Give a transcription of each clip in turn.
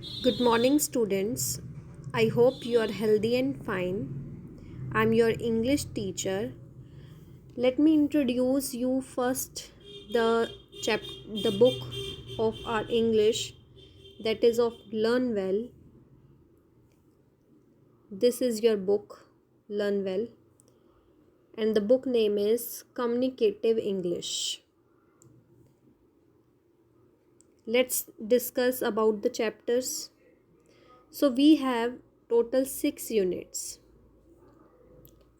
Good morning, students. I hope you are healthy and fine. I'm your English teacher. Let me introduce you first the the book of our English, that is of Learn Well. This is your book, Learn Well, and the book name is Communicative English. Let's discuss about the chapters. So we have total 6 units.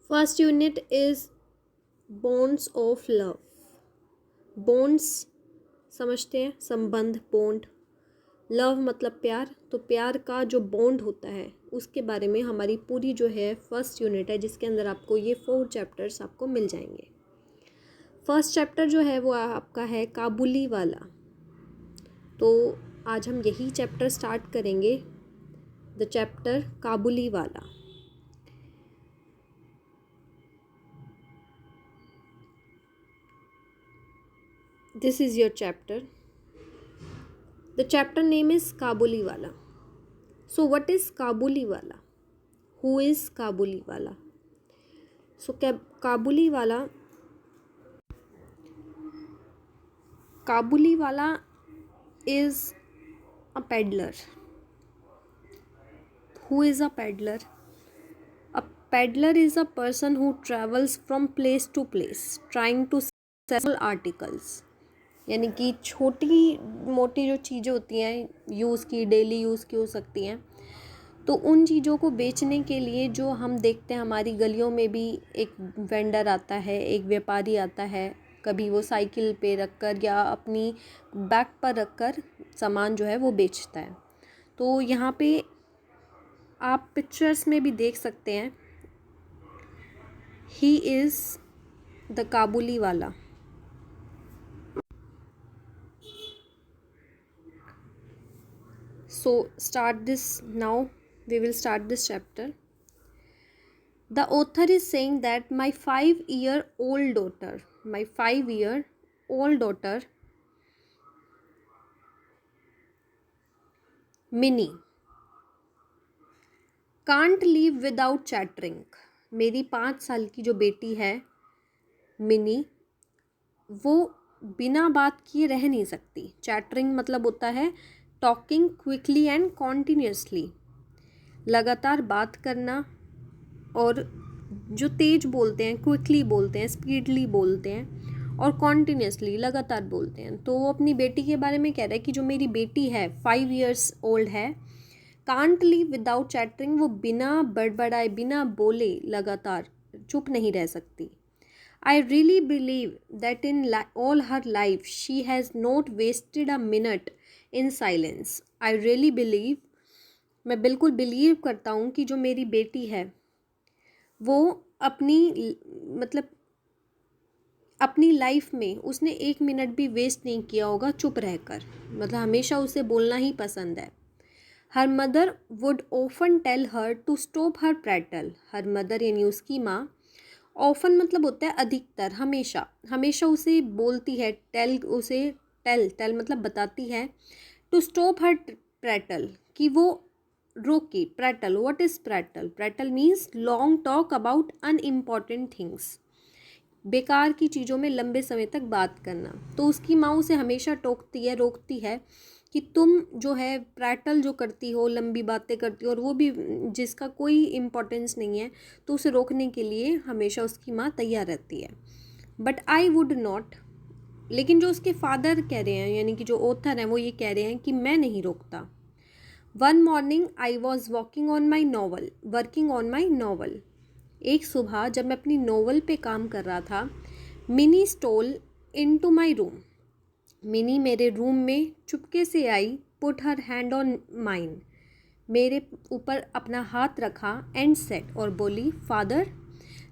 First unit is bonds of love. bonds समझते हैं, संबंध, bond. Love मतलब प्यार, तो प्यार का जो bond होता है उसके बारे में हमारी पूरी जो है फर्स्ट यूनिट है, जिसके अंदर आपको ये 4 चैप्टर्स आपको मिल जाएंगे. फर्स्ट चैप्टर जो है वो आपका है काबुली वाला. तो आज हम यही चैप्टर स्टार्ट करेंगे, द चैप्टर काबुली वाला. This is your chapter. The chapter name is Kabuliwala. So what is Kabuliwala? Who is Kabuliwala? So Kabuliwala is a peddler. Who is a peddler? A peddler is a person who travels from place to place trying to sell articles. यानी कि छोटी मोटी जो चीज़ें होती हैं use की, daily use की हो सकती हैं, तो उन चीज़ों को बेचने के लिए जो हम देखते हैं हमारी गलियों में भी एक वेंडर आता है, एक व्यापारी आता है. कभी वो साइकिल पे रखकर या अपनी बैक पर रखकर सामान जो है वो बेचता है. तो यहाँ पे आप पिक्चर्स में भी देख सकते हैं, ही इज़ द काबुली वाला. So start this now. We will start this chapter. The author is saying that my 5-year-old daughter, Minnie, can't live without chattering. मेरी 5 साल की जो बेटी है मिनी, वो बिना बात किए रह नहीं सकती. चैटरिंग मतलब होता है टॉकिंग क्विकली एंड कॉन्टीन्यूसली, लगातार बात करना, और जो तेज बोलते हैं, क्विकली बोलते हैं, स्पीडली बोलते हैं, और कॉन्टीन्यूसली लगातार बोलते हैं. तो वो अपनी बेटी के बारे में कह रहा है कि जो मेरी बेटी है 5 years old है, कांट लिव विदाउट चैटरिंग, वो बिना बड़बड़ाए, बिना बोले लगातार चुप नहीं रह सकती. I really believe that in all her life she has not wasted a minute in silence. I really believe, मैं बिल्कुल बिलीव करता हूँ कि जो मेरी बेटी है वो अपनी लाइफ में उसने 1 मिनट भी वेस्ट नहीं किया होगा चुप रहकर. मतलब हमेशा उसे बोलना ही पसंद है. Her mother would often tell her to stop her prattle. Her mother यानी उसकी माँ, ऑफन मतलब होता है अधिकतर, हमेशा, हमेशा उसे बोलती है, टेल मतलब बताती है, टू स्टॉप हर प्रैटल, कि वो रोके. Prattle, what is prattle? Prattle means long talk about unimportant things, बेकार की चीज़ों में लंबे समय तक बात करना. तो उसकी माँ उसे हमेशा रोकती है कि तुम जो है प्रैटल जो करती हो, लंबी बातें करती हो, और वो भी जिसका कोई इम्पोर्टेंस नहीं है, तो उसे रोकने के लिए हमेशा उसकी माँ तैयार रहती है. But I would not. लेकिन जो उसके फादर कह रहे हैं, यानी कि जो ऑथर हैं, वो ये कह रहे हैं कि मैं नहीं रोकता. One morning I was working on my novel. एक सुबह जब मैं अपनी नॉवल पे काम कर रहा था, Mini stole into my room. Mini मेरे रूम में चुपके से आई. Put her hand on mine, मेरे ऊपर अपना हाथ रखा, एंड सेट, और बोली, father,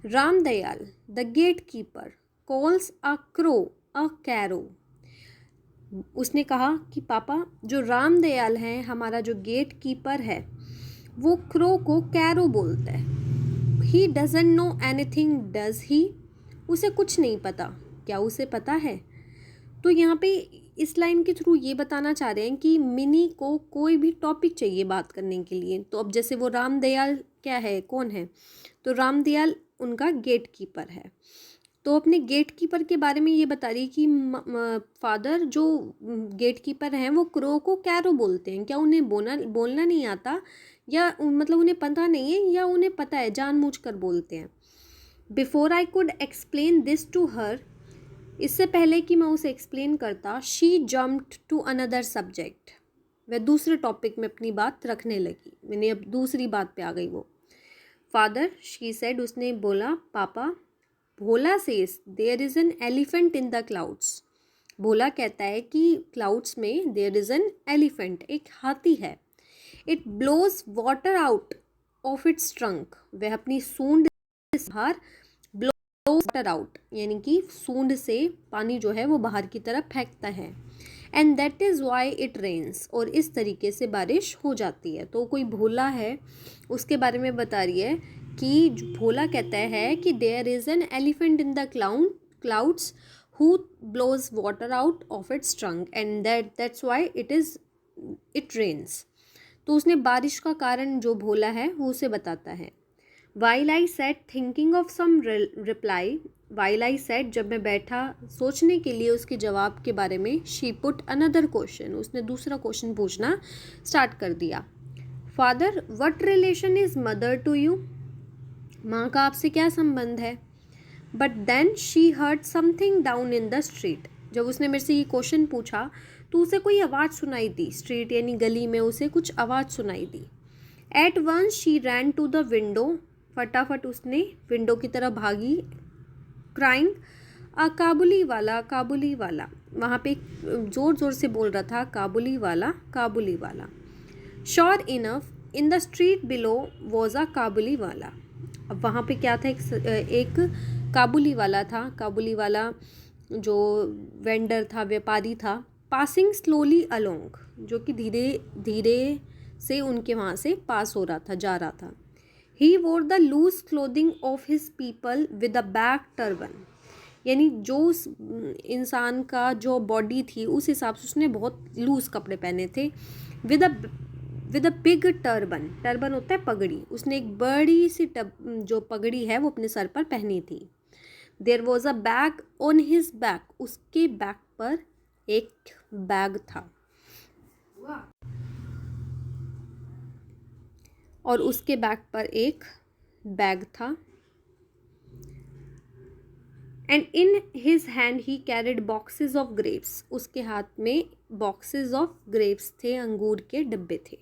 Ram Dayal the gate keeper calls a crow a krow. उसने कहा कि पापा, जो राम दयाल हैं, हमारा जो गेट कीपर है, वो क्रो को कैरो बोलता है. He doesn't know anything does he. उसे कुछ नहीं पता. क्या उसे पता है? तो यहाँ पे इस लाइन के थ्रू ये बताना चाह रहे हैं कि मिनी को कोई भी टॉपिक चाहिए बात करने के लिए। तो अब जैसे वो राम दयाल क्या है, कौन है, तो राम दयाल उनका गेट कीपर है। तो अपने गेट कीपर के बारे में ये बता रही कि फादर जो गेट कीपर हैं वो क्रो को कैरो बोलते हैं। क्या उन्हें बोलना नहीं आता, या मतलब उन्हें पता नहीं है, या उन्हें पता है जानबूझकर बोलते हैं। Before I could explain this to her, इससे पहले कि मैं उसे एक्सप्लेन करता, she jumped to another subject, वह दूसरे टॉपिक में अपनी बात रखने लगी। मैंने अब दूसरी बात पे आ गई वो। फादर, शी सेड, उसने बोला, पापा, Bhola says there is an elephant in the clouds. Bhola कहता है कि क्लाउड्स में देयर इज़ एन एलिफेंट, एक हाथी है। It blows water out of its trunk, वह अपनी सूंड से बाहर, ब्लो वाटर आउट यानी कि सूंड से पानी जो है वो बाहर की तरफ फेंकता है। And that is why it rains, और इस तरीके से बारिश हो जाती है। तो कोई भोला है उसके बारे में बता रही है कि भोला कहता है कि there is an elephant in the clouds who blows water out of its trunk and that's why it rains. तो उसने बारिश का कारण जो भोला है वो उसे बताता है। While I sat thinking of some reply, while I sat जब मैं बैठा सोचने के लिए उसके जवाब के बारे में, शी पुट अनदर क्वेश्चन, उसने दूसरा क्वेश्चन पूछना स्टार्ट कर दिया। Father, what relation is mother to you, माँ का आपसे क्या संबंध है। But then she heard something down in the street, जब उसने मेरे से ये क्वेश्चन पूछा तो उसे कोई आवाज़ सुनाई दी। स्ट्रीट यानी गली में उसे कुछ आवाज़ सुनाई दी। At once she ran to the window, फटाफट उसने विंडो की तरफ भागी। क्राइंग अ काबुली वाला, काबुली वाला, वहाँ पे ज़ोर ज़ोर से बोल रहा था, काबुली वाला, Kabuliwala. Sure enough in the street below was a Kabuliwala, अब वहाँ पे क्या था, एक काबुली वाला था। काबुली वाला जो वेंडर था, व्यापारी था। पासिंग स्लोली अलोंग, जो कि धीरे धीरे से उनके वहाँ से पास हो रहा था, जा रहा था। He wore the loose clothing of his people with a back turban, यानी जो उस इंसान का जो बॉडी थी उस हिसाब से उसने बहुत लूज कपड़े पहने थे। With a big turban, turban होता है पगड़ी, उसने एक बड़ी सी जो पगड़ी है वो अपने सर पर पहनी थी। There was a bag on his back, उसके बैक पर एक बैग था, और उसके बैक पर एक बैग था। And in his hand he carried boxes of grapes, उसके हाथ में बॉक्सेस ऑफ ग्रेप्स थे, अंगूर के डब्बे थे।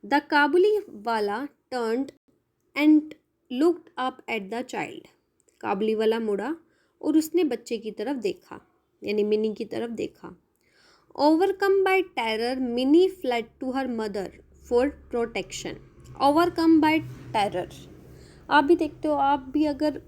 The Kabuliwala turned and looked up at the child, Kabuliwala मुड़ा और उसने बच्चे की तरफ देखा, यानी मिनी की तरफ देखा। Overcome by terror Mini fled to her mother for protection. Overcome by terror, आप भी देखते हो, आप भी अगर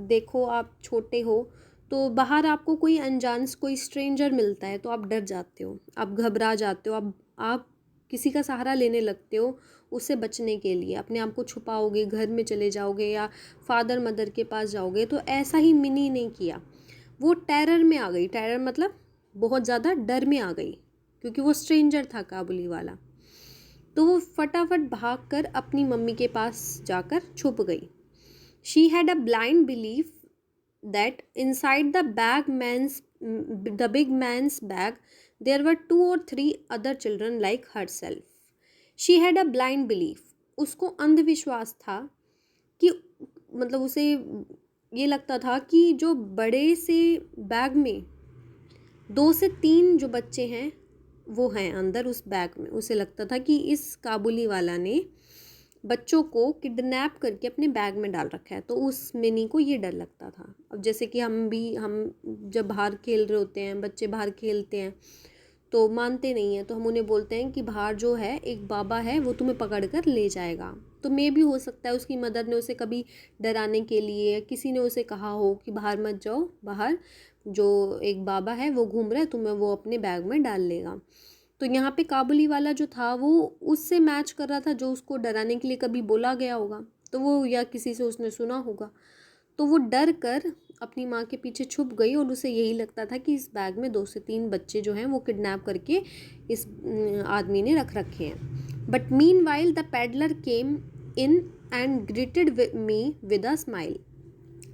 देखो, आप छोटे हो तो बाहर आपको कोई अनजान कोई स्ट्रेंजर मिलता है तो आप डर जाते हो, आप घबरा जाते हो, आप किसी का सहारा लेने लगते हो उससे बचने के लिए, अपने आप को छुपाओगे, घर में चले जाओगे या फादर मदर के पास जाओगे। तो ऐसा ही मिनी ने किया, वो टेरर में आ गई। टेरर मतलब बहुत ज़्यादा डर में आ गई, क्योंकि वो स्ट्रेंजर था काबुली वाला। तो वो फटाफट भागकर अपनी मम्मी के पास जाकर छुप गई। She had a blind belief that inside the big man's bag there were 2 or 3 other children like herself. She had a blind belief, उसको अंधविश्वास था कि, मतलब उसे ये लगता था कि जो बड़े से बैग में 2 से 3 जो बच्चे हैं वो हैं अंदर उस बैग में। उसे लगता था कि इस काबुली वाला ने बच्चों को किडनैप करके अपने बैग में डाल रखा है। तो उस मिनी को ये डर लगता था। अब जैसे कि हम जब बाहर खेल रहे होते हैं, बच्चे बाहर खेलते हैं तो मानते नहीं हैं, तो हम उन्हें बोलते हैं कि बाहर जो है एक बाबा है वो तुम्हें पकड़ कर ले जाएगा। तो मे भी हो सकता है उसकी मदर ने उसे कभी डराने के लिए, किसी ने उसे कहा हो कि बाहर मत जाओ, बाहर जो एक बाबा है वो घूम रहा है, तुम्हें वो अपने बैग में डाल लेगा। तो यहाँ पे काबुली वाला जो था वो उससे मैच कर रहा था, जो उसको डराने के लिए कभी बोला गया होगा, तो वो या किसी से उसने सुना होगा। तो वो डर कर अपनी माँ के पीछे छुप गई और उसे यही लगता था कि इस बैग में 2 से 3 बच्चे जो हैं वो किडनैप करके इस आदमी ने रख रखे हैं। But mean while the peddler came in and greeted me with a smile.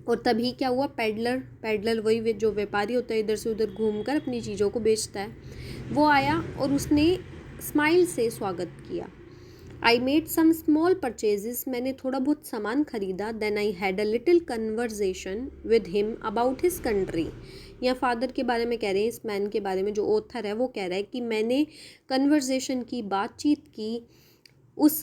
और तभी क्या हुआ, पैडलर वही जो व्यापारी होता है, इधर से उधर घूमकर अपनी चीज़ों को बेचता है, वो आया और उसने स्माइल से स्वागत किया। I made some small purchases, मैंने थोड़ा बहुत सामान खरीदा। Then I had a little conversation with him about his country. या फादर के बारे में कह रहे हैं, इस मैन के बारे में, जो ऑथर है वो कह रहा है कि मैंने कन्वर्जेशन की, बातचीत की उस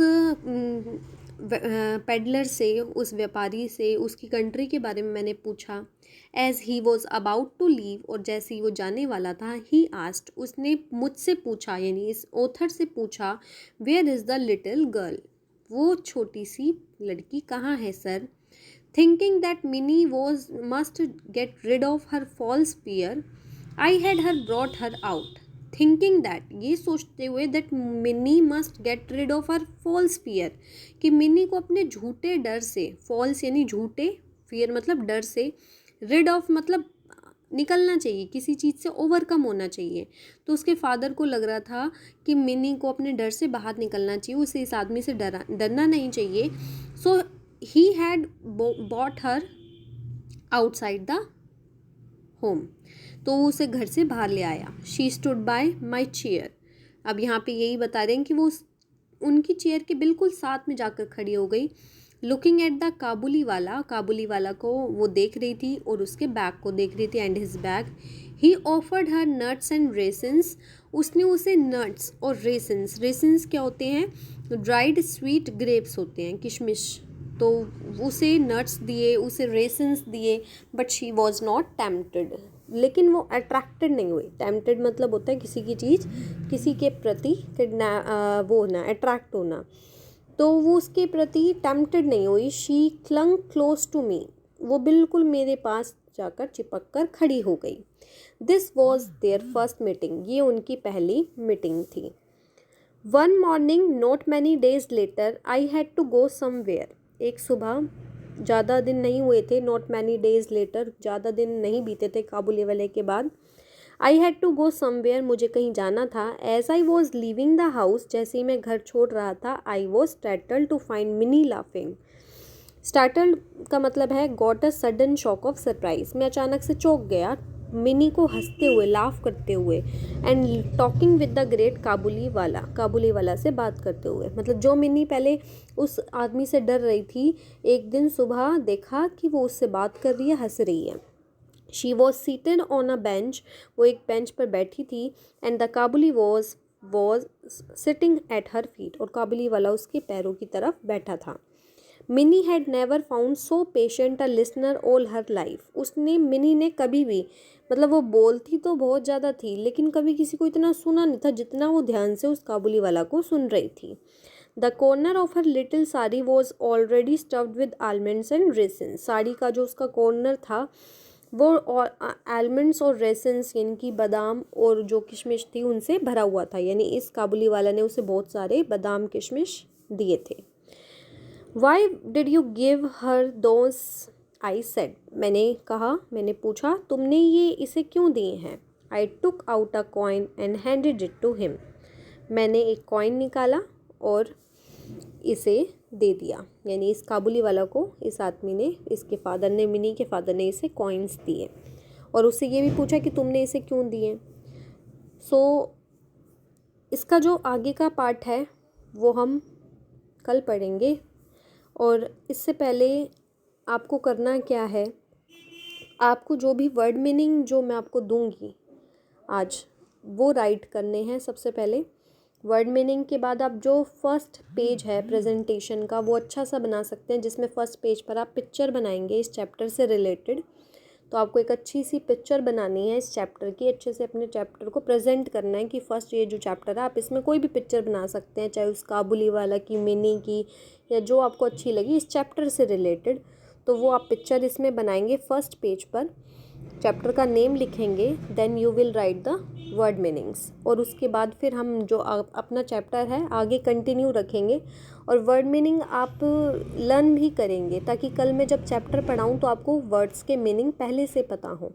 पेडलर से, उस व्यापारी से, उसकी कंट्री के बारे में मैंने पूछा। As he was about to leave, और जैसे ही वो जाने वाला था, ही आस्क्ड, उसने मुझसे पूछा, यानी इस ऑथर से पूछा, where is the little girl, वो छोटी सी लड़की कहाँ है sir. Thinking that Mini was must get rid of her false fear, I had her brought her out. Thinking that, ये सोचते हुए, that Mini must get rid of her false fear, कि मिनी को अपने झूठे डर से, फॉल्स यानी झूठे, फियर मतलब डर से, रिड ऑफ मतलब निकलना चाहिए, किसी चीज़ से ओवरकम होना चाहिए। तो उसके फादर को लग रहा था कि मिनी को अपने डर से बाहर निकलना चाहिए, उसे इस आदमी से डरना नहीं चाहिए। So he had bought her outside the home, तो वो उसे घर से बाहर ले आया। She stood by my chair, अब यहाँ पे यही बता रहे हैं कि वो उनकी चेयर के बिल्कुल साथ में जाकर खड़ी हो गई। लुकिंग एट द काबुली वाला को वो देख रही थी और उसके बैग को देख रही थी, and his bag. He offered her nuts and raisins, उसने उसे नट्स और रेसन्स क्या होते हैं, ड्राइड स्वीट ग्रेप्स होते हैं, किशमिश, तो उसे नट्स दिए, उसे रेसन्स दिए। But she was not tempted, लेकिन वो अट्रैक्टेड नहीं हुई। टेम्प्टेड मतलब होता है किसी की चीज़, किसी के प्रति वो होना, अट्रैक्ट होना, तो वो उसके प्रति टेम्प्टेड नहीं हुई। She clung close to me, वो बिल्कुल मेरे पास जाकर चिपक कर खड़ी हो गई। This was their first meeting, ये उनकी पहली मीटिंग थी। One morning not many days later I had to go somewhere, एक सुबह, ज़्यादा दिन नहीं हुए थे, नॉट मैनी डेज लेटर, ज़्यादा दिन नहीं बीते थे काबुली वाले के बाद। I had to go somewhere, मुझे कहीं जाना था। As I was leaving the house, जैसे ही मैं घर छोड़ रहा था, I was startled to find Mini laughing. Startled का मतलब है got a sudden shock of surprise, मैं अचानक से चौंक गया मिनी को हंसते हुए, लाफ करते हुए, and talking with the great Kabuliwala से बात करते हुए। मतलब जो मिनी पहले उस आदमी से डर रही थी, एक दिन सुबह देखा कि वो उससे बात कर रही है, हंस रही है। She was seated on a bench, वो एक बेंच पर बैठी थी, and the kabuli was sitting at her feet, और काबुली वाला उसके पैरों की तरफ बैठा था। Mini had never found so patient a listener all her life, उसने, मिनी ने कभी भी, मतलब वो बोलती तो बहुत ज़्यादा थी, लेकिन कभी किसी को इतना सुना नहीं था जितना वो ध्यान से उस काबुली वाला को सुन रही थी। The corner of her little sari was already stuffed with almonds and raisins, sari का जो उसका कॉर्नर था वो आलमंड्स और रेसिन्स यानी कि बादाम और जो किशमिश थी उनसे भरा हुआ था, यानी इस काबुली वाला ने उसे बहुत सारे बादाम किशमिश दिए थे। Why did you give her those, I said, मैंने पूछा, तुमने ये इसे क्यों दिए हैं। I took out a coin and handed it to him, मैंने एक कॉइन निकाला और इसे दे दिया, यानी इस काबुली वाला को इस आदमी ने, इसके फादर ने, मिनी के फादर ने इसे कॉइन्स दिए, और उससे ये भी पूछा कि तुमने इसे क्यों दिए। सो इसका जो आगे का पार्ट है वो हम कल पढ़ेंगे, और इससे पहले आपको करना क्या है, आपको जो भी वर्ड मीनिंग जो मैं आपको दूंगी आज, वो राइट करने हैं। सबसे पहले वर्ड मीनिंग के बाद आप जो फर्स्ट पेज है प्रेजेंटेशन का, वो अच्छा सा बना सकते हैं, जिसमें फर्स्ट पेज पर आप पिक्चर बनाएंगे इस चैप्टर से रिलेटेड। तो आपको एक अच्छी सी पिक्चर बनानी है इस चैप्टर की, अच्छे से अपने चैप्टर को प्रेजेंट करना है कि फर्स्ट ये जो चैप्टर है, आप इसमें कोई भी पिक्चर बना सकते हैं, चाहे उस काबुली वाला की, मिनी की, या जो आपको अच्छी लगी इस चैप्टर से रिलेटेड। तो वो आप पिक्चर इसमें बनाएंगे फर्स्ट पेज पर, चैप्टर का नेम लिखेंगे, then you will write the word meanings, और उसके बाद फिर हम जो अपना चैप्टर है आगे कंटिन्यू रखेंगे। और वर्ड मीनिंग आप लर्न भी करेंगे ताकि कल मैं जब चैप्टर पढ़ाऊँ तो आपको वर्ड्स के मीनिंग पहले से पता हो।